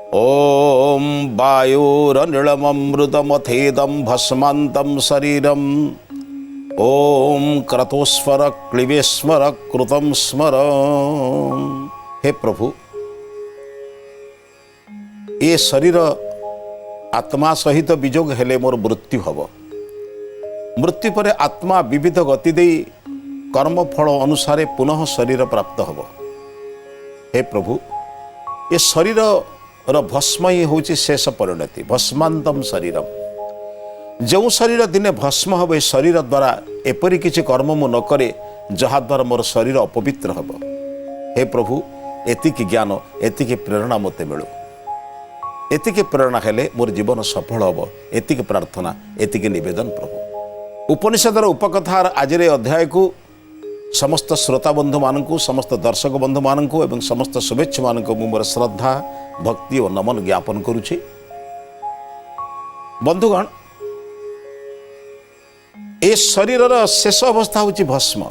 ओम वायुरनिलममृतमथेदं भस्मान्तं शरीरम ओम क्रतोस्वर क्लिवेश्वर कृतं स्मर। हे प्रभु, ये शरीर आत्मा सहित विजोग हेले मोर मृत्यु हब। मृत्यु पर आत्मा विविध गति दे कर्मफल अनुसारे पुनः शरीर प्राप्त हब। हे प्रभु, ये शरीर भस्म ही हूँ शेष परिणति, भस्मांतम शरीरम। जो शरीर दिने भस्म हम ए शरीर द्वारा एपरी किसी कर्म मु न करे जहाद्वारा मोर शरीर अपवित्र हम। हे प्रभु, एतिकी ज्ञान एतिकी प्रेरणा मते मिलू। एतिकी प्रेरणा हेले मोर जीवन सफल हम। एतिकी प्रार्थना एतिकी निवेदन प्रभु। उपनिषदर उपकथार आजिरे अध्याय को समस्त श्रोता बंधु मानू, समस्त दर्शक बंधु मानू एवं समस्त शुभेच्छा मानू मोर श्रद्धा भक्ति और नमन ज्ञापन करुछि। बंधुगण, ए शरीर शेष अवस्था हूँ भस्म।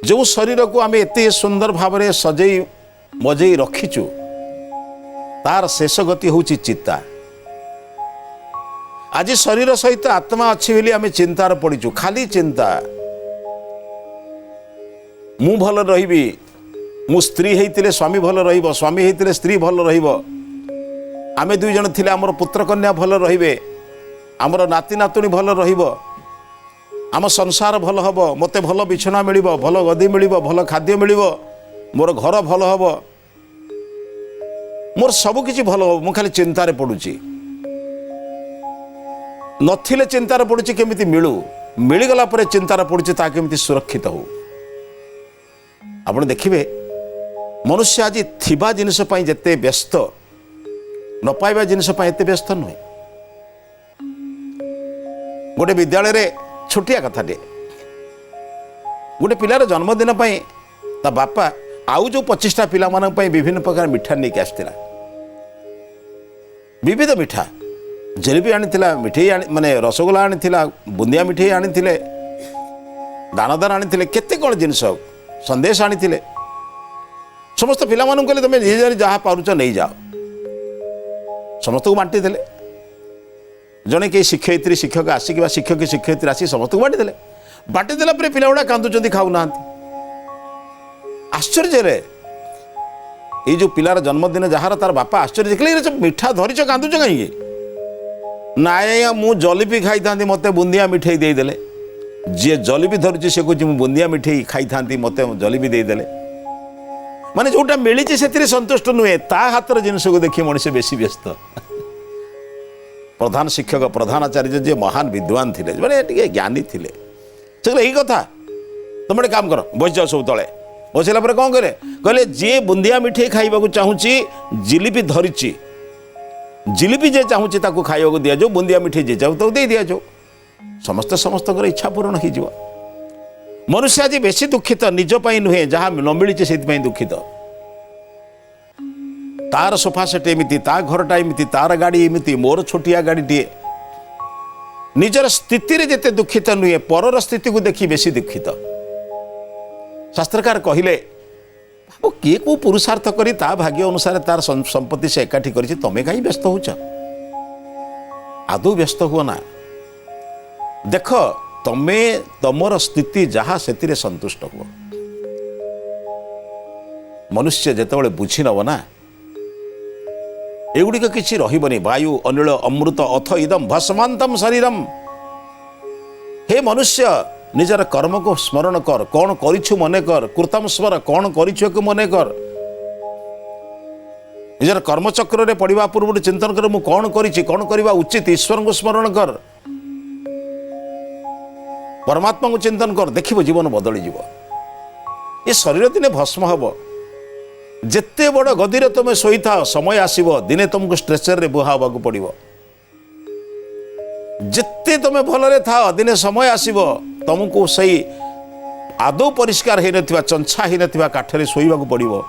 जो शरीर को आम एत सुंदर भाव में सजई मजई रखीचु तार शेष गति हूँ चित्ता। आज शरीर सहित आत्मा अच्छी बोली आम चिंतार पड़ीचु, खाली चिंता। मु भल रही, मु स्त्री होते स्वामी भल रहिबो, स्वामी होते स्त्री भल रहिबो, आमे दुई जन थिले आमर पुत्र कन्या भल रहिबे, आमर नाती नातुणी भल रहिबो, आम संसार भल हबो, मते भल बिछना मिलिबो, भल गदी मिलिबो, भल खाद्य मिलिबो, मोर घर भल हबो, मोर सबु किछि भल हबो। मु खाली चिंतार पडुची। नथिले चिंतार पडुची केमिति मिलू, मिलिगला परे चिंतार पडुची ता केमिति सुरक्षित हो। आपण देखिबे मनुष्य आज थिबा जिनिस पई जते व्यस्त, न पाइबा जिनिस पई एते व्यस्त नुहे। गोटे विद्यालय रे छोटिया कथाटे, गोटे पिलार जन्मदिन पई ता बापा आउ जो 25टा पिला मानन पई विभिन्न प्रकार मिठा नेके आस्तिला। विविध मिठा, जलेबी आनिथिला, मिठाई माने रसगोला आनिथिला, बुंदिया मिठाई आनिथिले, दानादार आनिथिले, केते कोन जिनिस संदेश आनिथिले। समस्त पिला मानन कहले तमे जे जहाँ पारुच नहीं जाओ। समस्त को बांटी देले। जने के शिक्षयित्री शिक्षक आसिक शिक्षक शिक्षयित्री आसी समस्त को बांटी देले। बांटी देला पर पिला गुड़ा कांदुचंती, खाऊ नांती। आश्चर्य रे ये जो पिलार जन्मदिन जार तार बापा आश्चर्य देखले, मिठा धरिच कांदुच कहीं। नाय मु जलेबी खाई था, मत बुंदिया मिठाई देदेले। जी जलेबी धरुची से कह बुंदिया मिठाई खाई था, मत जलेबी देदेले। माने जोटा मिली से संतुष्ट नुहे, ता हाथर जिनस को देखिए मनुष्य बेसी व्यस्त। प्रधान शिक्षक प्रधानाचार्य जे महान विद्वान थे, माने ज्ञानी थे, यही कथा तुम गोटे काम कर, बस जाओ सब तले। बसला कौन कहे, कहले जी बुंदिया मिठाई खाइबा चाहूँगी, जिलेबी धरिची, जिलेबी जे चाहूँगी ताको खाइबा दि जाओ, बुंदिया मिठाई जे चाहू तो दे दि जाओ। समस्त समस्त इच्छा पूरण हो। मनुष्य आज बेसी दुखित निज पाई नुहे, जहाँ न मिली से दुखित। तार सोफा सेट एमती, ता घरटा एमती, तार गाड़ी एमती, मोर छोटिया गाड़ीटे। निजर स्थिति जेते दुखित नुहे, परर स्थिति को देखी बेसी दुखित। शास्त्रकार कहले किए को पुरुषार्थ करी ता भाग्य अनुसार तार संपत्ति से एकाठी करी, तमें कहीं व्यस्त हो। आदौ व्यस्त हुआ ना। देख तमें तमर स्थिति जहाँ से संतुष्ट हुआ। मनुष्य जेतेबेले बुझी नब ना, एगुड़िक किसी रहिबनी। वायु अनिल अमृत अथ इदम भस्मांतम शरीरम। हे मनुष्य, निजर कर्म को स्मरण कर, कौन करिछु मने कर। कृतम स्मर, कौन करिछु को मने कर। निजर कर्मचक्र रे पड़िबा पूर्व चिंतन कर, मु कौन करिछि, कौन करिबा उचित। ईश्वर को स्मरण कर, परमात्मा को चिंतन कर, देखिबो जीवन बदली जीव। ये शरीर दिने भस्म हब। जेते बड़ गदी रे तुम शोई था, समय आसीबो दिने तुमको स्ट्रेचर रे बुहा हबाकू पड़िबो। जेते तुम भलरे था, दिने समय आसीबो तुमको सही आदौ परिष्कार हो नथिबा, चंछा हो नथिबा काठरे शोइबाकू पड़िबो।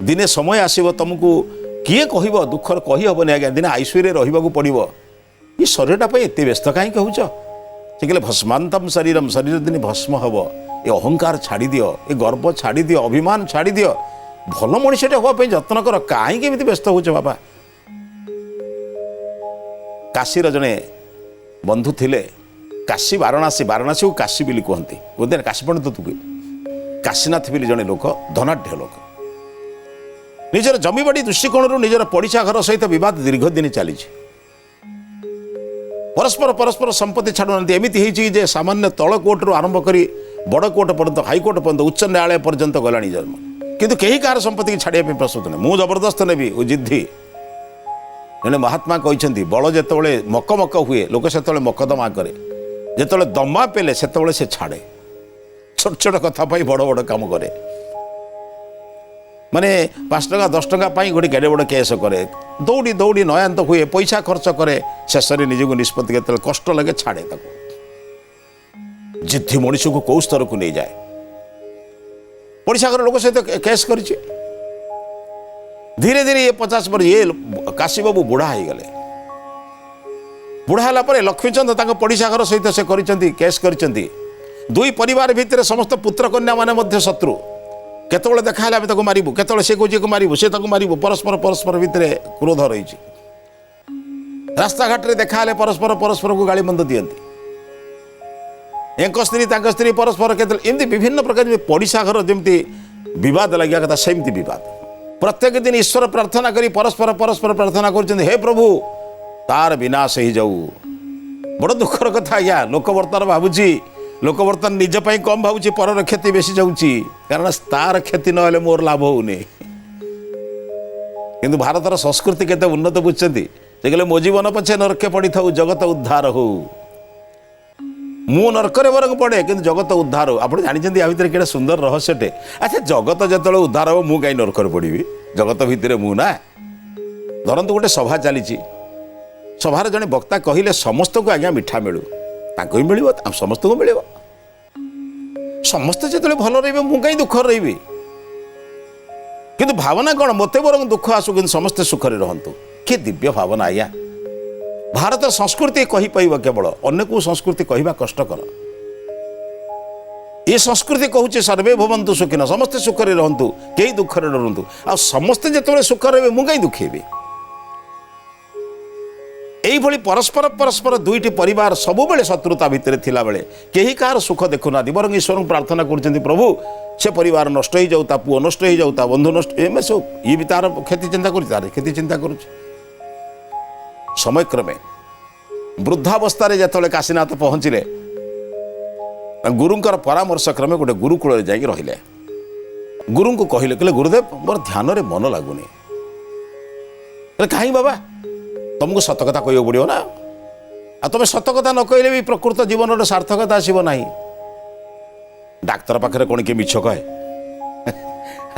दिने समय आसीबो तुमको किए कहबो, दुखर कहि हबनी आज्ञा, दिने आईसीयू रे रहिबाकू पड़िबो। ये शरीरटा पे एते व्यस्त काहे कहउछ। से कहले भस्मांतम शरीरम, शरीर दिने भस्म हब। ये अहंकार छाड़ी दियो, ये गर्व छाड़ी दियो, अभिमान छाड़ी दियो। ଭଲ ମଣିଷଟେ ହେବା ପାଇଁ ଯତ୍ନ କର, କାହିଁକି ଏମିତି ବ୍ୟସ୍ତ ହେଉଛ ବାବା। କାଶୀର ଜଣେ ବନ୍ଧୁ ଥିଲେ, କାଶୀ ବାରାଣାସୀକୁ କାଶୀ ବୋଲି କୁହନ୍ତି, କୁହନ୍ତି କାଶୀ ପଣ୍ଡିତ ତୁ କାଶୀନାଥ ବୋଲି ଜଣେ ଲୋକ, ଧନାଢ଼୍ୟ ଲୋକ। ନିଜର ଜମିବାଡ଼ି ଦୃଷ୍ଟିକୋଣରୁ ନିଜର ପଡ଼ିଶା ଘର ସହିତ ବିବାଦ ଦୀର୍ଘ ଦିନ ଚାଲିଛି। ପରସ୍ପର ସମ୍ପତ୍ତି ଛାଡ଼ୁନାହାନ୍ତି। ଏମିତି ହେଇଛି ଯେ ସାମାନ୍ୟ ତଳ କୋର୍ଟରୁ ଆରମ୍ଭ କରି ବଡ଼ କୋର୍ଟ ପର୍ଯ୍ୟନ୍ତ, ହାଇକୋର୍ଟ ପର୍ଯ୍ୟନ୍ତ, ଉଚ୍ଚ ନ୍ୟାୟାଳୟ ପର୍ଯ୍ୟନ୍ତ ଗଲାଣି ଜନ୍ମ, କିନ୍ତୁ କେହି କାହାର ସମ୍ପତ୍ତିକି ଛାଡ଼ିବା ପାଇଁ ପ୍ରସ୍ତୁତ ନାହିଁ। ମୁଁ ଜବରଦସ୍ତ ନେବି ଓ ଜିଦ୍ଦି। ଜଣେ ମହାତ୍ମା କହିଛନ୍ତି, ବଳ ଯେତେବେଳେ ମକ ହୁଏ ଲୋକ ସେତେବେଳେ ମକଦ୍ଦମା କରେ, ଯେତେବେଳେ ଦମା ପେଲେ ସେତେବେଳେ ସେ ଛାଡ଼େ। ଛୋଟ ଛୋଟ କଥା ପାଇଁ ବଡ଼ ବଡ଼ କାମ କରେ, ମାନେ 5 ଟଙ୍କା 10 ଟଙ୍କା ପାଇଁ ଗୋଟେ କେଡ଼େ ବଡ଼ କେସ୍ କରେ, ଦୌଡ଼ି ନୟାନ୍ତ ହୁଏ, ପଇସା ଖର୍ଚ୍ଚ କରେ, ଶେଷରେ ନିଜକୁ ନିଷ୍ପତ୍ତି କେତେବେଳେ କଷ୍ଟ ଲାଗେ ଛାଡ଼େ। ତାକୁ ଜିଦ୍ଦି ମଣିଷକୁ କେଉଁ ସ୍ତରକୁ ନେଇଯାଏ। ପଡ଼ିଶା ଘର ଲୋକ ସହିତ କେସ୍ କରିଛି। ଧୀରେ ଧୀରେ 50 ବର୍ଷ ଇଏ କାଶୀବାବୁ ବୁଢ଼ା ହେଇଗଲେ। ବୁଢ଼ା ହେଲା ପରେ ଲକ୍ଷ୍ମୀଚନ୍ଦ ତାଙ୍କ ପଡ଼ିଶା ଘର ସହିତ ସେ କରିଛନ୍ତି, କେସ୍ କରିଛନ୍ତି। ଦୁଇ ପରିବାର ଭିତରେ ସମସ୍ତ ପୁତ୍ର କନ୍ୟା ମାନେ ମଧ୍ୟ ଶତ୍ରୁ। କେତେବେଳେ ଦେଖା ହେଲେ ଆମେ ତାକୁ ମାରିବୁ, କେତେବେଳେ ସେ କହୁଛି ମାରିବୁ, ସେ ତାକୁ ମାରିବୁ, ପରସ୍ପର ଭିତରେ କ୍ରୋଧ ରହିଛି। ରାସ୍ତାଘାଟରେ ଦେଖା ହେଲେ ପରସ୍ପରକୁ ଗାଳିମନ୍ଦ ଦିଅନ୍ତି। ଏଙ୍କ ସ୍ତ୍ରୀ ତାଙ୍କ ସ୍ତ୍ରୀ ପରସ୍ପର କେତେବେଳେ ଏମିତି ବିଭିନ୍ନ ପ୍ରକାର ପଡ଼ିଶା ଘର ଯେମିତି ବିବାଦ ଲାଗିବା କଥା ସେମିତି ବିବାଦ। ପ୍ରତ୍ୟେକ ଦିନ ଈଶ୍ୱର ପ୍ରାର୍ଥନା କରି ପରସ୍ପର ପ୍ରାର୍ଥନା କରୁଛନ୍ତି, ହେ ପ୍ରଭୁ ତାର ବିନାଶ ହେଇଯାଉ। ବଡ଼ ଦୁଃଖର କଥା ଆଜ୍ଞା। ଲୋକ ବର୍ତ୍ତମାନ ନିଜ ପାଇଁ କମ୍ ଭାବୁଛି, ପରର କ୍ଷତି ବେଶୀ ଯାଉଛି, କାରଣ ତାର କ୍ଷତି ନହେଲେ ମୋର ଲାଭ ହଉନି। କିନ୍ତୁ ଭାରତର ସଂସ୍କୃତି କେତେ ଉନ୍ନତ ବୁଝୁଛନ୍ତି। ସେ କହିଲେ ମୋ ଜୀବନ ପଛେ ନରକେ ପଡ଼ିଥାଉ, ଜଗତ ଉଦ୍ଧାର ହଉ। ମୁଁ ନରକରେ ବରଂ ପଡ଼େ କିନ୍ତୁ ଜଗତ ଉଦ୍ଧାର ହଉ। ଆପଣ ଜାଣିଛନ୍ତି ଆ ଭିତରେ କେଡ଼େ ସୁନ୍ଦର ରହସ୍ୟଟେ। ଆଚ୍ଛା, ଜଗତ ଯେତେବେଳେ ଉଦ୍ଧାର ହବ ମୁଁ କାହିଁ ନରକରେ ପଡ଼ିବି? ଜଗତ ଭିତରେ ମୁଁ ନା। ଧରନ୍ତୁ ଗୋଟେ ସଭା ଚାଲିଛି, ସଭାରେ ଜଣେ ବକ୍ତା କହିଲେ ସମସ୍ତଙ୍କୁ ଆଜ୍ଞା ମିଠା ମିଳୁ, ତାଙ୍କୁ ବି ମିଳିବ, ସମସ୍ତଙ୍କୁ ମିଳିବ। ସମସ୍ତେ ଯେତେବେଳେ ଭଲ ରହିବେ ମୁଁ କାହିଁ ଦୁଃଖରେ ରହିବି? କିନ୍ତୁ ଭାବନା କ'ଣ, ମୋତେ ବରଂ ଦୁଃଖ ଆସୁ କିନ୍ତୁ ସମସ୍ତେ ସୁଖରେ ରହନ୍ତୁ। କି ଦିବ୍ୟ ଭାବନା ଆଜ୍ଞା। ଭାରତ ସଂସ୍କୃତି କହିପାରିବ କେବଳ, ଅନ୍ୟ କେଉଁ ସଂସ୍କୃତି କହିବା କଷ୍ଟକର। ଏ ସଂସ୍କୃତି କହୁଛି ସର୍ବେ ଭବନ୍ତୁ ସୁଖିନ, ସମସ୍ତେ ସୁଖରେ ରହନ୍ତୁ, କେହି ଦୁଃଖରେ ରହନ୍ତୁ। ଆଉ ସମସ୍ତେ ଯେତେବେଳେ ସୁଖରେ ରହିବେ ମୁଁ କାହିଁ ଦୁଃଖେଇବି? এইভাবে পরস্পর দুইটি পরিবার সবুবেলে শত্রুতা ভিতরে থিলাবেলে কেহি কাহার সুখ দেখুনাহান্তি, বরং ঈশ্বর প্রার্থনা করছেন প্রভু সে পরিবার নষ্ট হয়ে যাও, তা পুଅ নষ্ট হয়ে যাও, তা বন্ধু নষ্ট, এমনি সব ইয়ে বি তার କ୍ଷତି চিন্তা করছে, তার କ୍ଷତି চিন্তা করছে। সময়ক্রমে বৃদ্ধাবস্থায় যেতবে কাশীনাথ পৌঁছিলে গুরুঙ্কর পরামর্শ ক্রমে গোটে গুরুকূଳରେ যাই রহিলে। গুরুଙ୍କୁ କହିଲେ ଗୁରୁଦେବ ମୋର ଧ୍ୟାନରେ ମନ ଲାଗୁନି। କାହିଁ ବାବା? ତୁମକୁ ସତ କଥା କହିବାକୁ ପଡ଼ିବ ନା, ଆଉ ତୁମେ ସତ କଥା ନ କହିଲେ ବି ପ୍ରକୃତ ଜୀବନର ସାର୍ଥକତା ଆସିବ ନାହିଁ। ଡାକ୍ତର ପାଖରେ କ'ଣ କିଏ ମିଛ କହେ?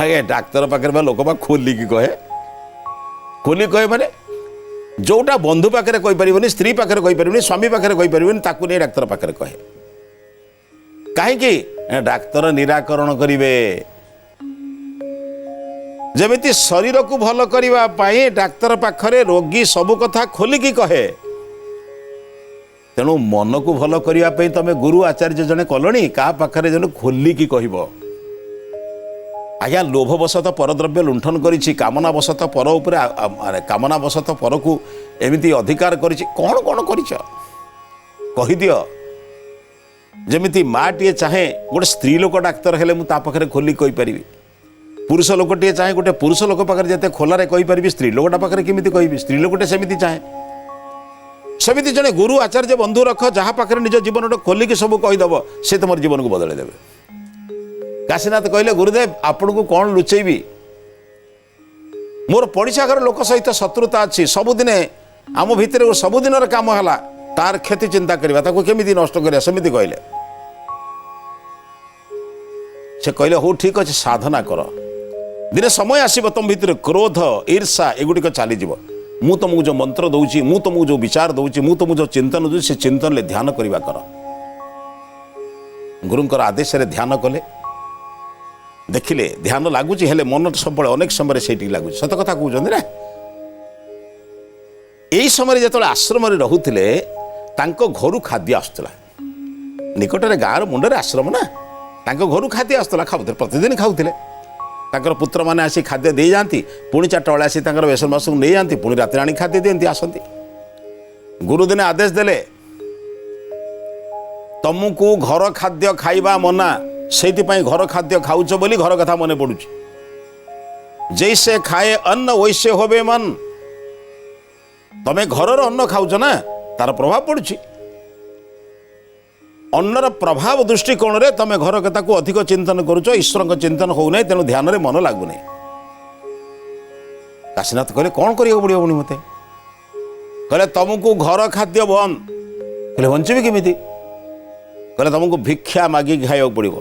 ଆଜ୍ଞା ଡାକ୍ତର ପାଖରେ ବା ଲୋକ ବା ଖୋଲିକି କହେ। ଖୋଲି କହେ ମାନେ ଯେଉଁଟା ବନ୍ଧୁ ପାଖରେ କହିପାରିବନି, ସ୍ତ୍ରୀ ପାଖରେ କହିପାରିବନି, ସ୍ୱାମୀ ପାଖରେ କହିପାରିବନି, ତାକୁ ନେଇ ଡାକ୍ତର ପାଖରେ କହେ। କାହିଁକି? ଡାକ୍ତର ନିରାକରଣ କରିବେ। ଯେମିତି ଶରୀରକୁ ଭଲ କରିବା ପାଇଁ ଡାକ୍ତର ପାଖରେ ରୋଗୀ ସବୁ କଥା ଖୋଲିକି କହେ, ତେଣୁ ମନକୁ ଭଲ କରିବା ପାଇଁ ତମେ ଗୁରୁ ଆଚାର୍ଯ୍ୟ ଜଣେ କଲଣି, କାହା ପାଖରେ ଜଣେ ଖୋଲିକି କହିବ। ଆଜ୍ଞା ଲୋଭବଶତଃ ପରଦ୍ରବ୍ୟ ଲୁଣ୍ଠନ କରିଛି, କାମନାବଶତଃ ପର ଉପରେ କାମନାବଶତଃ ପରକୁ ଏମିତି ଅଧିକାର କରିଛି, କ'ଣ କ'ଣ କରିଛ କହିଦିଅ। ଯେମିତି ମାଟିଏ ଚାହେଁ ଗୋଟେ ସ୍ତ୍ରୀ ଲୋକ ଡାକ୍ତର ହେଲେ ମୁଁ ତା ପାଖରେ ଖୋଲିକି କହିପାରିବି, ପୁରୁଷ ଲୋକଟିଏ ଚାହେଁ ଗୋଟେ ପୁରୁଷ ଲୋକ ପାଖରେ ଯେତେ ଖୋଲାରେ କହିପାରିବି, ସ୍ତ୍ରୀ ଲୋକଟା ପାଖରେ କେମିତି କହିବି? ସ୍ତ୍ରୀ ଲୋକଟେ ସେମିତି ଚାହେଁ। ସେମିତି ଜଣେ ଗୁରୁ ଆଚାର୍ଯ୍ୟ ବନ୍ଧୁ ରଖ, ଯାହା ପାଖରେ ନିଜ ଜୀବନଟା ଖୋଲିକି ସବୁ କହିଦେବ, ସେ ତୁମର ଜୀବନକୁ ବଦଳେଇ ଦେବେ। କାଶୀନାଥ କହିଲେ ଗୁରୁଦେବ ଆପଣଙ୍କୁ କ'ଣ ଲୁଚେଇବି, ମୋର ପଡ଼ିଶା ଘର ଲୋକ ସହିତ ଶତ୍ରୁତା ଅଛି, ସବୁଦିନେ ଆମ ଭିତରେ ସବୁଦିନର କାମ ହେଲା ତାର କ୍ଷତି ଚିନ୍ତା କରିବା, ତାକୁ କେମିତି ନଷ୍ଟ କରିବା, ସେମିତି କହିଲେ। ସେ କହିଲେ ହଉ ଠିକ୍ ଅଛି, ସାଧନା କର, ଦିନେ ସମୟ ଆସିବ ତମ ଭିତରେ କ୍ରୋଧ ଈର୍ଷା ଏଗୁଡ଼ିକ ଚାଲିଯିବ, ମୁଁ ତୁମକୁ ଯେଉଁ ମନ୍ତ୍ର ଦେଉଛି, ମୁଁ ତୁମକୁ ଯେଉଁ ବିଚାର ଦେଉଛି, ମୁଁ ତୁମକୁ ଯେଉଁ ଚିନ୍ତନ ଦେଉଛି, ସେ ଚିନ୍ତନରେ ଧ୍ୟାନ କରିବା କର। ଗୁରୁଙ୍କର ଆଦେଶରେ ଧ୍ୟାନ କଲେ, ଦେଖିଲେ ଧ୍ୟାନ ଲାଗୁଛି, ହେଲେ ମନ ସବୁବେଳେ ଅନେକ ସମୟରେ ସେଇଠିକି ଲାଗୁଛି। ସତ କଥା କହୁଛନ୍ତି ନା। ଏଇ ସମୟରେ ଯେତେବେଳେ ଆଶ୍ରମରେ ରହୁଥିଲେ ତାଙ୍କ ଘରୁ ଖାଦ୍ୟ ଆସୁଥିଲା, ନିକଟରେ ଗାଁର ମୁଣ୍ଡରେ ଆଶ୍ରମ ନା, ତାଙ୍କ ଘରୁ ଖାଦ୍ୟ ଆସୁଥିଲା, ଖାଉଥିଲେ, ପ୍ରତିଦିନ ଖାଉଥିଲେ। ତାଙ୍କର ପୁତ୍ରମାନେ ଆସି ଖାଦ୍ୟ ଦେଇଯାଆନ୍ତି, ପୁଣି 4ଟା ବେଳେ ଆସି ତାଙ୍କର ବେସନ ବାସକୁ ନେଇଯାଆନ୍ତି, ପୁଣି ରାତିରେ ଆଣି ଖାଦ୍ୟ ଦିଅନ୍ତି, ଆସନ୍ତି। ଗୁରୁ ଦିନେ ଆଦେଶ ଦେଲେ ତମକୁ ଘର ଖାଦ୍ୟ ଖାଇବା ମନା, ସେଇଥିପାଇଁ ଘର ଖାଦ୍ୟ ଖାଉଛ ବୋଲି ଘର କଥା ମନେ ପଡୁଛି। ଜୈସେ ଖାଏ ଅନ୍ନ ୱୈସେ ହୋବେ ମନ। ତମେ ଘରର ଅନ୍ନ ଖାଉଛ ନା, ତାର ପ୍ରଭାବ ପଡୁଛି। ଅନ୍ନର ପ୍ରଭାବ ଦୃଷ୍ଟିକୋଣରେ ତମେ ଘର କଥାକୁ ଅଧିକ ଚିନ୍ତନ କରୁଛ, ଈଶ୍ୱରଙ୍କ ଚିନ୍ତନ ହଉନାହିଁ, ତେଣୁ ଧ୍ୟାନରେ ମନ ଲାଗୁନାହିଁ। କାଶୀନାଥ କହିଲେ କ'ଣ କରିବାକୁ ପଡ଼ିବ ପୁଣି ମୋତେ? କହିଲେ ତମକୁ ଘର ଖାଦ୍ୟ ବନ୍ଦ। କହିଲେ ବଞ୍ଚିବି କେମିତି? କହିଲେ ତମକୁ ଭିକ୍ଷା ମାଗିକି ଖାଇବାକୁ ପଡ଼ିବ।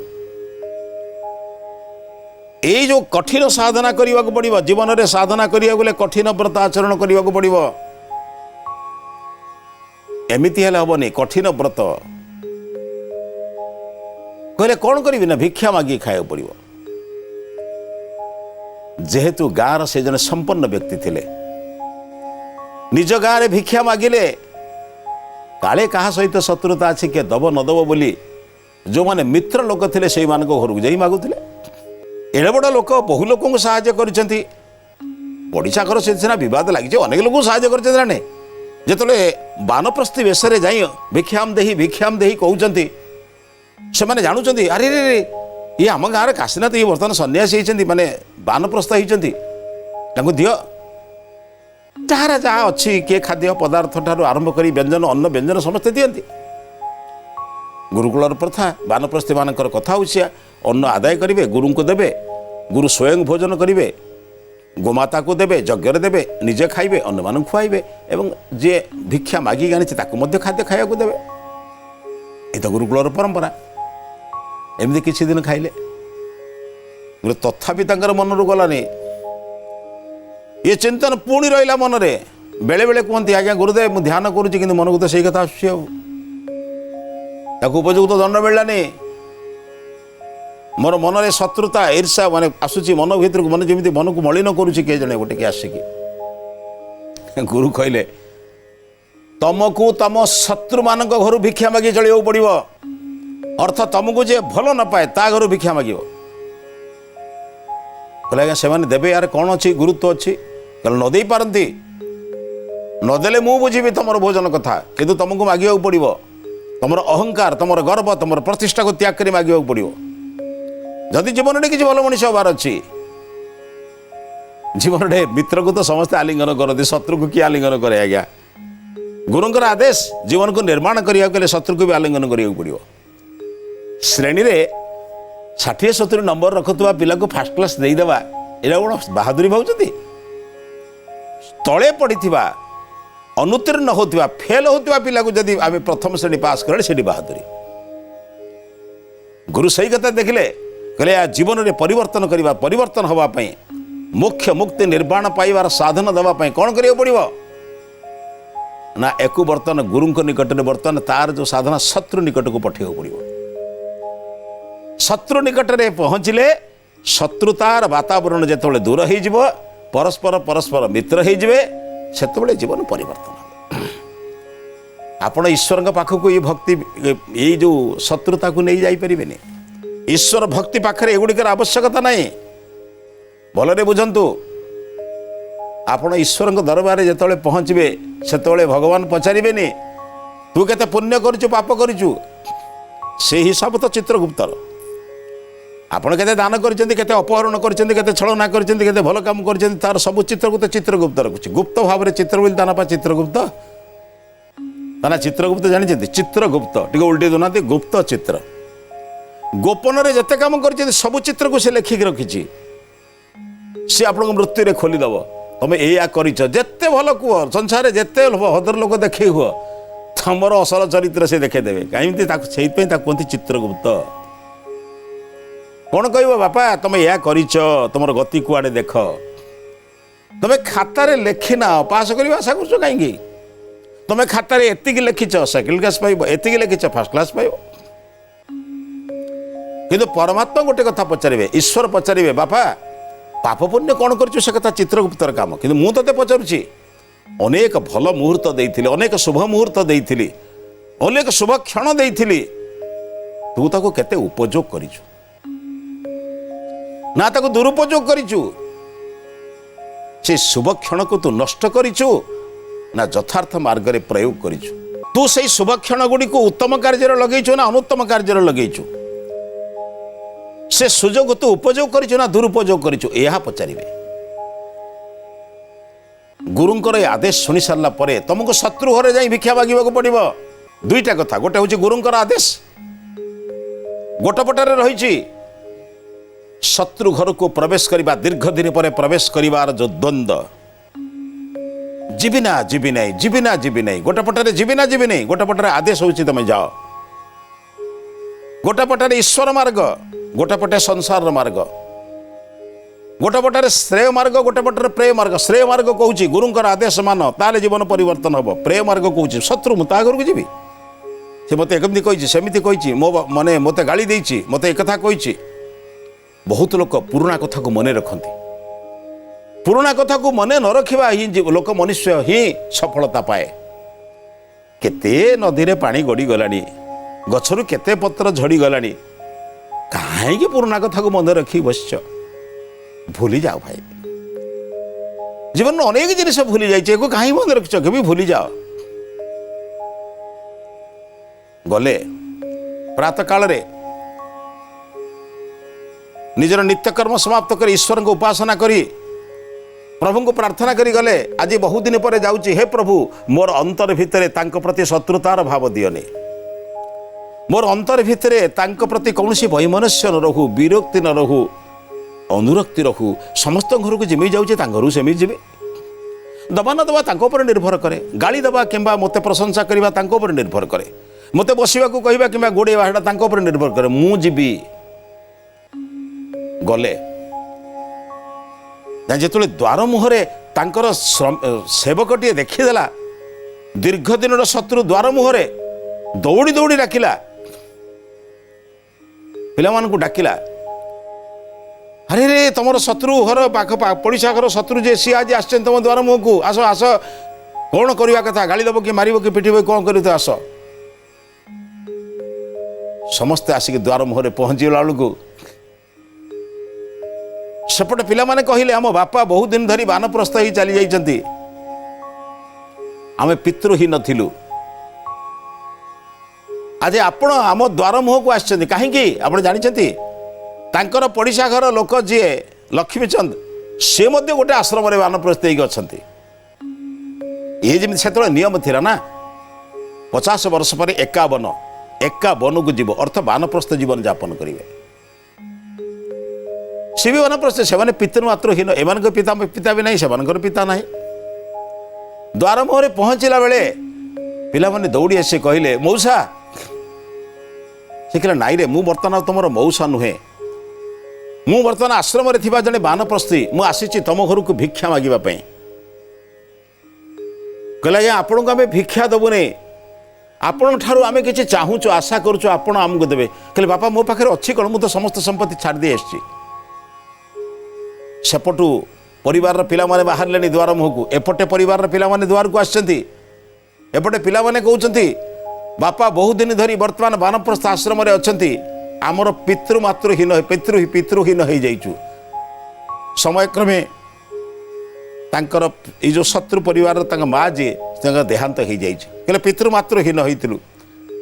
ଏଇ ଯେଉଁ କଠିନ ସାଧନା କରିବାକୁ ପଡ଼ିବ, ଜୀବନରେ ସାଧନା କରିବାକୁ ଗଲେ କଠିନ ବ୍ରତ ଆଚରଣ କରିବାକୁ ପଡ଼ିବ। ଏମିତି ହେଲେ ହବନି, କଠିନ ବ୍ରତ। କହିଲେ କ'ଣ କରିବି? ନା ଭିକ୍ଷା ମାଗିକି ଖାଇବାକୁ ପଡ଼ିବ। ଯେହେତୁ ଗାଁର ସେ ଜଣେ ସମ୍ପନ୍ନ ବ୍ୟକ୍ତି ଥିଲେ, ନିଜ ଗାଁରେ ଭିକ୍ଷା ମାଗିଲେ କାଳେ କାହା ସହିତ ଶତ୍ରୁତା ଅଛି, କିଏ ଦବ ନ ଦବ ବୋଲି ଯେଉଁମାନେ ମିତ୍ର ଲୋକ ଥିଲେ ସେଇମାନଙ୍କ ଘରକୁ ଯାଇ ମାଗୁଥିଲେ। ଏଡ଼େ ବଡ଼ ଲୋକ ବହୁ ଲୋକଙ୍କୁ ସାହାଯ୍ୟ କରିଛନ୍ତି। ପଡ଼ିଶା ଘର ସେ ସିନା ବିବାଦ ଲାଗିଛି, ଅନେକ ଲୋକଙ୍କୁ ସାହାଯ୍ୟ କରିଛନ୍ତି ନା ନାହିଁ। ଯେତେବେଳେ ବାନପ୍ରସ୍ଥି ବେଶରେ ଯାଇ ଭିକ୍ଷାମ ଦେହି କହୁଛନ୍ତି, ସେମାନେ ଜାଣୁଛନ୍ତି ଆରେ ରେ ଇଏ ଆମ ଗାଁରେ କାଶୀନାଥ, ଇଏ ବର୍ତ୍ତମାନ ସନ୍ନ୍ୟାସୀ ହେଇଛନ୍ତି, ମାନେ ବାନପ୍ରସ୍ଥ ହେଇଛନ୍ତି, ତାଙ୍କୁ ଦିଅ। ଯାହାର ଯାହା ଅଛି, କିଏ ଖାଦ୍ୟ ପଦାର୍ଥ ଠାରୁ ଆରମ୍ଭ କରି ବ୍ୟଞ୍ଜନ, ଅନ୍ନ ବ୍ୟଞ୍ଜନ ସମସ୍ତେ ଦିଅନ୍ତି। ଗୁରୁକୁଳର ପ୍ରଥା, ବାନପ୍ରସ୍ଥୀମାନଙ୍କର କଥା ହେଉଛି ଅନ୍ନ ଆଦାୟ କରିବେ, ଗୁରୁଙ୍କୁ ଦେବେ, ଗୁରୁ ସ୍ୱୟଂ ଭୋଜନ କରିବେ, ଗୋମାତାକୁ ଦେବେ, ଯଜ୍ଞରେ ଦେବେ, ନିଜେ ଖାଇବେ, ଅନ୍ୟମାନଙ୍କୁ ଖୁଆଇବେ, ଏବଂ ଯିଏ ଭିକ୍ଷା ମାଗିକି ଆଣିଛି ତାକୁ ମଧ୍ୟ ଖାଦ୍ୟ ଖାଇବାକୁ ଦେବେ। ଏ ତ ଗୁରୁକୁଳର ପରମ୍ପରା। ଏମିତି କିଛି ଦିନ ଖାଇଲେ, ତଥାପି ତାଙ୍କର ମନରୁ ଗଲାନି। ଏ ଚିନ୍ତନ ପୁଣି ରହିଲା ମନରେ। ବେଳେ ବେଳେ କୁହନ୍ତି ଆଜ୍ଞା ଗୁରୁଦେବ ମୁଁ ଧ୍ୟାନ କରୁଛି, କିନ୍ତୁ ମନକୁ ତ ସେଇ କଥା ଆସୁଛି, ଆଉ ତାକୁ ଉପଯୁକ୍ତ ଦଣ୍ଡ ମିଳିଲାନି। ମୋର ମନରେ ଶତ୍ରୁତା ଈର୍ଷା ମାନେ ଆସୁଛି ମନ ଭିତରକୁ, ମନେ ଯେମିତି ମନକୁ ମଳିନ କରୁଛି କିଏ ଜଣେ ଗୋଟେ କିଏ ଆସିକି। ଗୁରୁ କହିଲେ ତମକୁ ତମ ଶତ୍ରୁମାନଙ୍କ ଘରୁ ଭିକ୍ଷା ମାଗି ଚଳିବାକୁ ପଡ଼ିବ। ଅର୍ଥ ତମକୁ ଯିଏ ଭଲ ନ ପାଏ ତା ଘରୁ ଭିକ୍ଷା ମାଗିବ। କହିଲେ ଆଜ୍ଞା ସେମାନେ ଦେବେ, ୟାର କ'ଣ ଅଛି, ଗୁରୁତ୍ୱ ଅଛି? କହିଲେ ନ ଦେଇ ପାରନ୍ତି, ନଦେଲେ ମୁଁ ବୁଝିବି ତମର ଭୋଜନ କଥା, କିନ୍ତୁ ତମକୁ ମାଗିବାକୁ ପଡ଼ିବ। ତମର ଅହଙ୍କାର, ତମର ଗର୍ବ, ତମର ପ୍ରତିଷ୍ଠାକୁ ତ୍ୟାଗ କରି ମାଗିବାକୁ ପଡ଼ିବ। ଯଦି ଜୀବନରେ କିଛି ଭଲ ମଣିଷ ହେବାର ଅଛି, ଜୀବନରେ ମିତ୍ରକୁ ତ ସମସ୍ତେ ଆଲିଙ୍ଗନ କରନ୍ତି, ଶତ୍ରୁକୁ କିଏ ଆଲିଙ୍ଗନ କରେ ଆଜ୍ଞା? ଗୁରୁଙ୍କର ଆଦେଶ, ଜୀବନକୁ ନିର୍ମାଣ କରିବାକୁ ହେଲେ ଶତ୍ରୁକୁ ବି ଆଲିଙ୍ଗନ କରିବାକୁ ପଡ଼ିବ। ଶ୍ରେଣୀରେ 60-70 ନମ୍ବର ରଖୁଥିବା ପିଲାକୁ ଫାଷ୍ଟ କ୍ଲାସ୍ ଦେଇଦେବା, ଏଇଟା କ'ଣ ବାହାଦୁରୀ ଭାବୁଛନ୍ତି? ତଳେ ପଡ଼ିଥିବା, ଅନୁତ୍ତୀର୍ଣ୍ଣ ହେଉଥିବା, ଫେଲ୍ ହେଉଥିବା ପିଲାକୁ ଯଦି ଆମେ ପ୍ରଥମ ଶ୍ରେଣୀ ପାସ୍ କଲେ ସେଠି ବାହାଦୁରୀ। ଗୁରୁ ସେଇ କଥା ଦେଖିଲେ, କହିଲେ ଜୀବନରେ ପରିବର୍ତ୍ତନ କରିବା, ପରିବର୍ତ୍ତନ ହେବା ପାଇଁ, ମୋକ୍ଷ ମୁକ୍ତି ନିର୍ବାଣ ପାଇବାର ସାଧନ ଦେବା ପାଇଁ କ'ଣ କରିବାକୁ ପଡ଼ିବ? ନା ଏକୁ ବର୍ତ୍ତମାନ ଗୁରୁଙ୍କ ନିକଟରେ ବର୍ତ୍ତମାନ ତାର ଯେଉଁ ସାଧନା ଶତ୍ରୁ ନିକଟକୁ ପଠାଇବାକୁ ପଡ଼ିବ। ଶତ୍ରୁ ନିକଟରେ ପହଞ୍ଚିଲେ ଶତ୍ରୁତାର ବାତାବରଣ ଯେତେବେଳେ ଦୂର ହେଇଯିବ, ପରସ୍ପର ମିତ୍ର ହେଇଯିବେ, ସେତେବେଳେ ଜୀବନ ପରିବର୍ତ୍ତନ ହେବ। ଆପଣ ଈଶ୍ୱରଙ୍କ ପାଖକୁ ଏଇ ଭକ୍ତି, ଏଇ ଯେଉଁ ଶତ୍ରୁତାକୁ ନେଇ ଯାଇପାରିବେନି। ଈଶ୍ୱର ଭକ୍ତି ପାଖରେ ଏଗୁଡ଼ିକର ଆବଶ୍ୟକତା ନାହିଁ। ଭଲରେ ବୁଝନ୍ତୁ, ଆପଣ ଈଶ୍ୱରଙ୍କ ଦରବାରରେ ଯେତେବେଳେ ପହଞ୍ଚିବେ ସେତେବେଳେ ଭଗବାନ ପଚାରିବେନି ତୁ କେତେ ପୁଣ୍ୟ କରିଛୁ, ପାପ କରିଛୁ। ସେହି ହିସାବ ତ ଚିତ୍ରଗୁପ୍ତର। ଆପଣ କେତେ ଦାନ କରିଛନ୍ତି, କେତେ ଅପହରଣ କରିଛନ୍ତି, କେତେ ଛଳନା କରିଛନ୍ତି, କେତେ ଭଲ କାମ କରିଛନ୍ତି, ତାର ସବୁ ଚିତ୍ରକୁ ତ ଚିତ୍ରଗୁପ୍ତ ରଖୁଛି। ଗୁପ୍ତ ଭାବରେ ଚିତ୍ର ବୋଲି ତା ନା ପା ଚିତ୍ରଗୁପ୍ତ। ତା ନା ଚିତ୍ରଗୁପ୍ତ ଜାଣିଛନ୍ତି? ଚିତ୍ରଗୁପ୍ତ ଟିକେ ଉଲ୍ଟେଇ ଦେଉନାହାନ୍ତି, ଗୁପ୍ତ ଚିତ୍ର। ଗୋପନରେ ଯେତେ କାମ କରିଛନ୍ତି ସବୁ ଚିତ୍ରକୁ ସେ ଲେଖିକି ରଖିଛି। ସେ ଆପଣଙ୍କ ମୃତ୍ୟୁରେ ଖୋଲିଦେବ, ତମେ ଏଇଆ କରିଛ। ଯେତେ ଭଲ କୁହ, ସଂସାରରେ ଯେତେ ଭଦ୍ର ଲୋକ ଦେଖେଇ ହୁଅ, ତମର ଅସଲ ଚରିତ୍ର ସେ ଦେଖେଇଦେବେ। କାହିଁକି? ତାକୁ ସେଇଥିପାଇଁ ତାକୁ କୁହନ୍ତି ଚିତ୍ରଗୁପ୍ତ। କ'ଣ କହିବ? ବାପା ତମେ ଏହା କରିଛ, ତମର ଗତି କୁଆଡ଼େ ଦେଖ। ତମେ ଖାତାରେ ଲେଖିନାଅ, ପାସ୍ କରିବା ଆଶା କରୁଛ କାହିଁକି? ତମେ ଖାତାରେ ଏତିକି ଲେଖିଛ, ସେକେଣ୍ଡ କ୍ଲାସ୍ ପାଇବ, ଏତିକି ଲେଖିଛ, ଫାର୍ଷ୍ଟ କ୍ଲାସ୍ ପାଇବ। କିନ୍ତୁ ପରମାତ୍ମା ଗୋଟେ କଥା ପଚାରିବେ, ଈଶ୍ୱର ପଚାରିବେ, ବାପା ପାପ ପୁଣ୍ୟ କ'ଣ କରିଛୁ? ସେ କଥା ଚିତ୍ରଗୁପ୍ତର କାମ। କିନ୍ତୁ ମୁଁ ତତେ ପଚାରୁଛି, ଅନେକ ଭଲ ମୁହୂର୍ତ୍ତ ଦେଇଥିଲି, ଅନେକ ଶୁଭ ମୁହୂର୍ତ୍ତ ଦେଇଥିଲି, ଅନେକ ଶୁଭ କ୍ଷଣ ଦେଇଥିଲି, ତୁ ତାକୁ କେତେ ଉପଯୋଗ କରିଛୁ? ना ताको दुरुपयोग करिचु से शुभ क्षण को तू नष्ट करिचु ना यथार्थ मार्ग रे प्रयोग करिचु तू से शुभ क्षण गुड़ी को उत्तम कार्य लगेचु ना अनुत्तम कार्य लगेचु से सुजोग तू उपयोग करिचु ना दुरुपयोग करिचु यह पचारिबे गुरुंकर ये आदेश शुणी सारा पर तुमको शत्रु घरे जाई भिक्षा मागिबा पड़ो दुईटा कथा गोटे हूँ गुरुंकर आदेश गोटपटारे रही शत्रु घर को प्रवेश करवा दीर्घ दिन पर प्रवेश करिवार जो द्वंद्व जीविना जीवी नहीं जीविना जीवी नहीं गोटपटारे जीविना जीवी नहीं गोटपटारे आदेश होची तुम जाओ गोटपटारे ईश्वर मार्ग गोटपटे संसार मार्ग गोटपटारे श्रेय मार्ग गोटेपटे प्रेय मार्ग श्रेय मार्ग कहूँ गुरुंकर आदेश मान ताले जीवन परिवर्तन हम प्रेय मार्ग कहूँ शत्रु मु घर को जीवी से मत एमती कही सेमती कही मो माने मत गाली देछि मत एक कथा कही बहुत लोक पुराणा कथा को मन रखती पुराणा कथा को मन न रखा ही लोक मनुष्य ही सफलता पाए केते नदी रे पानी गड़ी गलानी गछरु केते पत्र झड़ी गलानी कहीं पुराणा कथा को मन रखी बस भूली जाओ भाई जीवन में अनेक जिनिस भूली जाइए कहीं मन रखिच भी भूली जाओ गले प्रातः काल रे निजर नित्यकर्म समाप्त कर ईश्वर को उपासना करी प्रभु को प्रार्थना करी गले आज बहुत दिन पर जाऊँगी हे प्रभु मोर अंतर भितर तांको प्रति शत्रुतार भाव दियनी मोर अंतर भितर तांको प्रति कौन वैमनस्य न रहू विरक्ति न रहू अनुरक्ति रहू समस्त घर को जिमी जाऊँचे घर सेमी जी दबा न दबा तांको पर निर्भर करे गाली दबा किंबा मते प्रशंसा करवा तांको पर निर्भर करे मते बसवा को कहवा कि गोड़ेवा हेटा तांको पर निर्भर करे मु जीवी गले जिते द्वार मुहरे तांकर सेवकटी देखीदेला दीर्घ दिन शत्रु द्वार मुहरे दौड़ी दौड़ी डाकिला पिलामानकु डाकिला अरे रे तुम शत्रु घर पाख पड़िशा घर शत्रु जे सी आज आस तुम द्वार मुह को आस आस कौन करवा कथा गाली दब कि मार कि पिट कौन कर आस समस्ते आसिक द्वार मुहरे पहुँचला बेलू सेपटे पिला माने कहले आम बापा बहुत दिन धरी बानप्रस्थ ही चली जाइछंती आमे पितृहीन थिलु आज आपण आम द्वार मुह को आछंती काहेकि आपण जानिछंती तांकर पड़िशा घर लोक जी लक्ष्मीचंद से मध्य गोटे आश्रम रे बानप्रस्थ ही अछंती ये जेमि सेतळे नियम थिला ना 50 वर्ष पर 51 को जीव अर्थ बानप्रस्थ जीवन यापन करिवे सी भी वनप्रस्थ से पितृमातृहीन एम पिता पिता भी नहीं से पिता नहीं द्वार मुहरे पहुँचला बेले पिला माने दौड़ी आसे कहले मौसा से कहला नाई रे मु बर्तमान तुम मौसा नुहे मु बर्तमान आश्रम रे थिबा जने बानप्रस्थी मु आसीची तुम घर को भिक्षा मागिबा पई कहला या आपन को आमे भिक्षा दबुने आपण ठारू आमे किछि चाहूचो आशा करूचो आपण आमको देबे कहले बापा मो पाखरे अछि कोन मु तो समस्त संपत्ति छाड़ दे आछि सेपटू परिवार पिला माने बाहरले द्वार मुह को एपटे परिवार पिला माने द्वार को आछंती एपटे पिला माने कहउछंती बापा बहुत दिन धरी वर्तमान बानप्रस्थ आश्रम रे अछंती आमर पितृहीन हो जाइछु समय क्रमे तांकर ए जो शत्रु परिवार तांका माँ जी देहांत हो जाइछ कहले पितृमातृहीन होइतिलु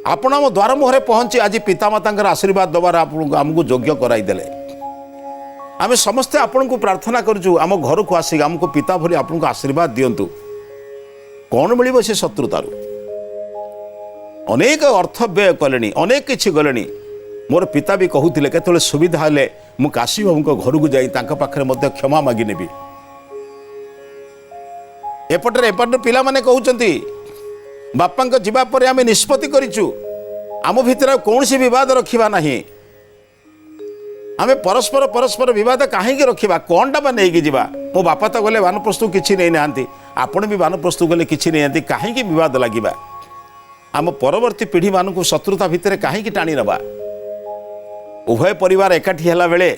आपण आम द्वार मुहरे पहुँची आज पितामातांकर आशीर्वाद दबार आमको योग्य कराई देले आमे समस्ते आपण को प्रार्थना करूँ आम घर को आसिक आमको पिता भली आपण को आशीर्वाद दिंतु कौन मिल से शत्रुतार अनेक अर्थ व्यय कले अनेक किसी गले मोर पिता भी कहते केतले सुविधा हेले मु काशी बाबू घर को जाई पाखे मध्य क्षमा मागी नेबी एपटे पिला माने कहउचंती बापा जीवा पर आमे निष्पत्ति करिचु आम भितर कौन सी विवाद रखिबा नहीं आमे परस्पर परस्पर विवाद कहीं रखा कौनटा बा नहीं जावा मो बापा तो गले बानप्रस्थु किसी नहीं नांती आपण भी बानप्रस्थु गले किसी नहीं आंती कहीं विवाद लगिबा आम परवर्ती पीढ़ी मानक शत्रुता भितर कहीं टाणी नबा उभय परिवार एकाठी हैला बेले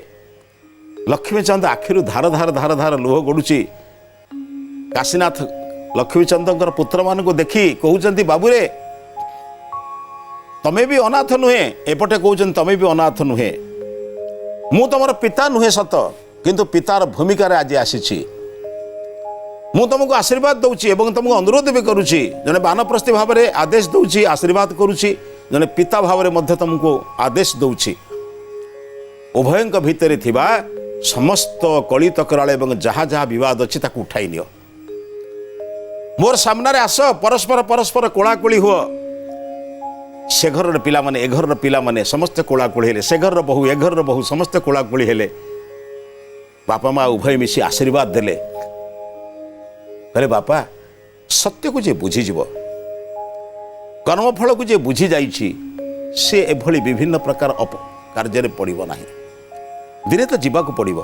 लक्ष्मीचंद आखिरु धार धार धार धार लुह गड़ुची काशीनाथ लक्ष्मीचंद पुत्र मान देखी कहते बाबूरे तमें भी अनाथ नुहे एपटे कहते तमें भी अनाथ नुहे ମୁଁ ତମର ପିତା ନୁହେଁ ସତ, କିନ୍ତୁ ପିତାର ଭୂମିକାରେ ଆଜି ଆସିଛି। ମୁଁ ତମକୁ ଆଶୀର୍ବାଦ ଦେଉଛି ଏବଂ ତମକୁ ଅନୁରୋଧ ବି କରୁଛି। ଜଣେ ବାନପ୍ରସ୍ଥୀ ଭାବରେ ଆଦେଶ ଦେଉଛି, ଆଶୀର୍ବାଦ କରୁଛି, ଜଣେ ପିତା ଭାବରେ ମଧ୍ୟ ତମକୁ ଆଦେଶ ଦେଉଛି। ଉଭୟଙ୍କ ଭିତରେ ଥିବା ସମସ୍ତ କଳି ତକରାଳ ଏବଂ ଯାହା ଯାହା ବିବାଦ ଅଛି ତାକୁ ଉଠାଇ ନିଅ। ମୋର ସାମ୍ନାରେ ଆସ, ପରସ୍ପର କୋଳାକୋଳି ହୁଅ। ସେ ଘରର ପିଲାମାନେ ଏ ଘରର ପିଲାମାନେ ସମସ୍ତେ କୋଳାକୋଳି ହେଲେ, ସେ ଘରର ବୋହୂ ଏ ଘରର ବୋହୂ ସମସ୍ତେ କୋଳାକୋଳି ହେଲେ। ବାପା ମା ଉଭୟ ମିଶି ଆଶୀର୍ବାଦ ଦେଲେ, କହିଲେ ବାପା ସତ୍ୟକୁ ଯିଏ ବୁଝିଯିବ, କର୍ମଫଳକୁ ଯିଏ ବୁଝି ଯାଇଛି, ସେ ଏଭଳି ବିଭିନ୍ନ ପ୍ରକାର କାର୍ଯ୍ୟରେ ପଡ଼ିବ ନାହିଁ। ଦିନେ ତ ଯିବାକୁ ପଡ଼ିବ,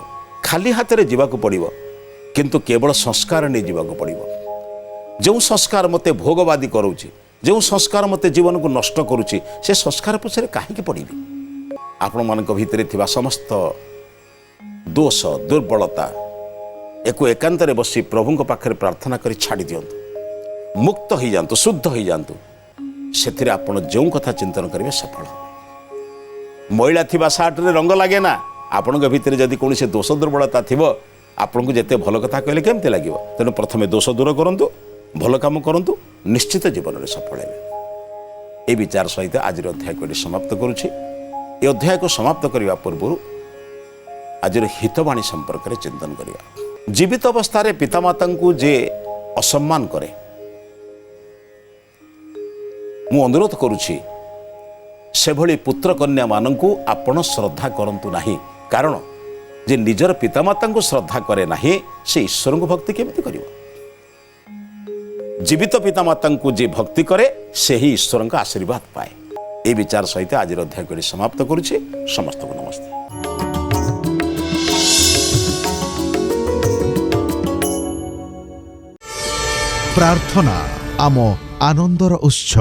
ଖାଲି ହାତରେ ଯିବାକୁ ପଡ଼ିବ, କିନ୍ତୁ କେବଳ ସଂସ୍କାର ନେଇ ଯିବାକୁ ପଡ଼ିବ। ଯେଉଁ ସଂସ୍କାର ମୋତେ ଭୋଗବାଦୀ କରାଉଛି, ଯେଉଁ ସଂସ୍କାର ମୋତେ ଜୀବନକୁ ନଷ୍ଟ କରୁଛି, ସେ ସଂସ୍କାର ପଛରେ କାହିଁକି ପଡ଼ିବି? ଆପଣମାନଙ୍କ ଭିତରେ ଥିବା ସମସ୍ତ ଦୋଷ ଦୁର୍ବଳତା ଏକୁ ଏକାନ୍ତରେ ବସି ପ୍ରଭୁଙ୍କ ପାଖରେ ପ୍ରାର୍ଥନା କରି ଛାଡ଼ି ଦିଅନ୍ତୁ। ମୁକ୍ତ ହୋଇଯାଆନ୍ତୁ, ଶୁଦ୍ଧ ହୋଇଯାଆନ୍ତୁ। ସେଥିରେ ଆପଣ ଯେଉଁ କଥା ଚିନ୍ତନ କରିବେ ସଫଳ ହେବେ। ମଇଳା ଥିବା ସାର୍ଟରେ ରଙ୍ଗ ଲାଗେ ନା। ଆପଣଙ୍କ ଭିତରେ ଯଦି କୌଣସି ଦୋଷ ଦୁର୍ବଳତା ଥିବ, ଆପଣଙ୍କୁ ଯେତେ ଭଲ କଥା କହିଲେ କେମିତି ଲାଗିବ? ତେଣୁ ପ୍ରଥମେ ଦୋଷ ଦୂର କରନ୍ତୁ, ଭଲ କାମ କରନ୍ତୁ, ନିଶ୍ଚିତ ଜୀବନରେ ସଫଳ ହେବେ। এই ବିଚାର ସହିତ ଆଜିର ଅଧ୍ୟାୟକୁ ଏଠି ସମାପ୍ତ କରୁଛି। ଏ ଅଧ୍ୟାୟକୁ ସମାପ୍ତ କରିବା ପୂର୍ବରୁ ଆଜିର ହିତବାଣୀ ସମ୍ପର୍କରେ ଚିନ୍ତନ କରିବା। ଜୀବିତ ଅବସ୍ଥାରେ ପିତାମାତାଙ୍କୁ ଯେ ଅସମ୍ମାନ କରେ, ମୁଁ ଅନୁରୋଧ କରୁଛି ସେଭଳି ପୁତ୍ର କନ୍ୟାମାନଙ୍କୁ ଆପଣ ଶ୍ରଦ୍ଧା କରନ୍ତୁ ନାହିଁ। କାରଣ ଯେ ନିଜର ପିତାମାତାଙ୍କୁ ଶ୍ରଦ୍ଧା କରେ ନାହିଁ, ସେ ଈଶ୍ୱରଙ୍କୁ ଭକ୍ତି କେମିତି କରିବ? ଜୀବିତ ପିତାମାତାଙ୍କୁ ଯେ ଭକ୍ତି କରେ, ସେହି ଈଶ୍ୱରଙ୍କ ଆଶୀର୍ବାଦ ପାଏ। এই ବିଚାର ସହିତ ଆଜିର ଅଧ୍ୟାୟକୁ ଏଠି ସମାପ୍ତ କରୁଛି। ସମସ୍ତଙ୍କୁ ନମସ୍ତେ। ପ୍ରାର୍ଥନା ଆମ ଆନନ୍ଦର ଉତ୍ସ।